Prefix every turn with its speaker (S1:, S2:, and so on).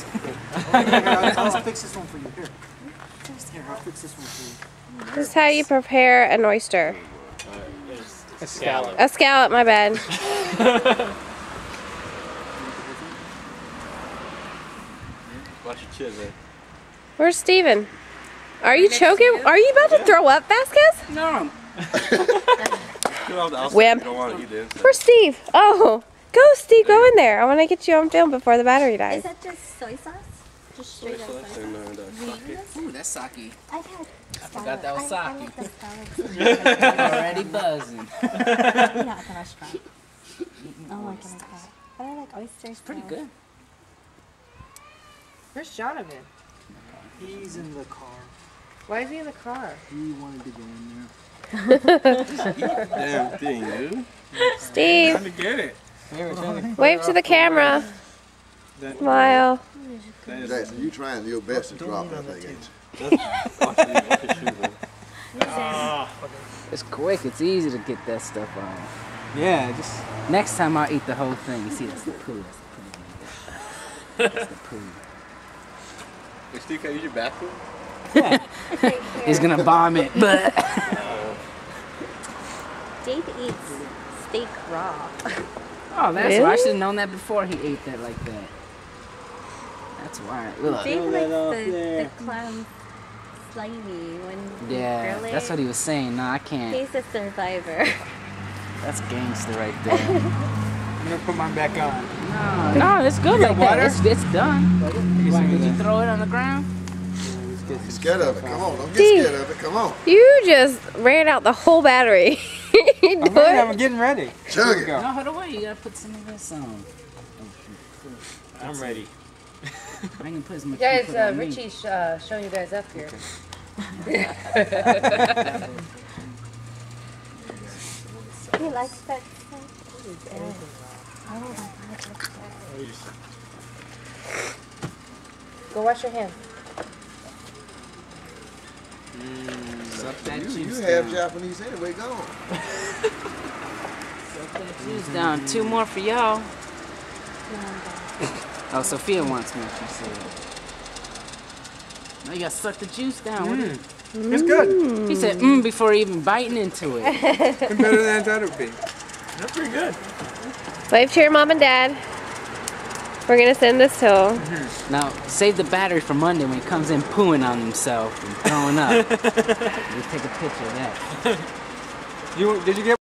S1: Thanks.
S2: I'll fix this one for you. Here, I'll fix this one for you.
S3: This is how you prepare an oyster.
S1: A scallop.
S3: A scallop, my bad.
S4: Watch your chin, man.
S3: Where's Steven? Are you choking? Are you about to throw up, Vasquez?
S1: No.
S3: Wimp. Where's Steve? Oh, go Steve, go in there. I want to get you on film before the battery dies.
S5: Is that just soy sauce? Just straight up soy sauce?
S1: Ooh, that's sake.
S5: I've had
S1: I forgot that was
S5: I
S1: sake.
S5: like the scallops.
S1: Already buzzing.
S5: Not at the restaurant. Oh, I like that. But I like oysters.
S1: Pretty good.
S3: Where's Jonathan?
S2: He's in the car.
S3: Why is he in the car?
S2: He wanted to go in
S4: Damn thing, dude.
S3: Steve,
S1: Trying to get it.
S3: wave to the camera. Smile.
S6: Jackson, you trying your best to drop that thing, ain't
S1: It's quick. It's easy to get that stuff on.
S2: Yeah, just.
S1: Next time I'll eat the whole thing. You see, that's the poo. That's the poo.
S4: Hey, Steve, can I use your bathroom?
S1: He's gonna bomb it. But
S5: Dave eats steak raw.
S1: oh, that's
S3: Really?
S1: why I should have known that before he ate that like that. That's why. Look.
S5: Dave likes the clam slimy when you
S1: Yeah,
S5: grill it.
S1: that's what he was saying. No, I can't.
S5: He's a survivor.
S1: That's gangster right there.
S2: I'm gonna put mine back on.
S1: No, it's good like
S2: water?
S1: that. It's done. Did you throw it on the ground?
S6: you? Scared of it. Come on, don't get
S3: Steve.
S6: scared of it. Come on.
S3: You just ran out the whole battery.
S2: I'm getting ready.
S6: Chug it.
S2: Go.
S1: No, hold away. You gotta put some of this on.
S2: I'm ready.
S1: I can put as much
S3: Guys,
S1: input on me.
S3: Richie's showing you guys up here.
S5: He likes that stuff. Oh my god, that's good.
S3: Go wash your hands.
S1: Suck that
S6: You
S1: juice
S6: have
S1: down.
S6: Japanese anyway, go on.
S1: Suck that juice down. 2 more for y'all. Oh, Sophia wants me, she said. Now you gotta suck the juice down. What is it?
S2: It's good.
S1: He said, before even biting into it.
S2: It's better than I thought it would be. That's pretty good.
S3: Wave to your mom and dad. We're gonna send this to him.
S1: Now, save the battery for Monday when he comes in pooing on himself and throwing up. We'll take a picture of that.
S2: Did you get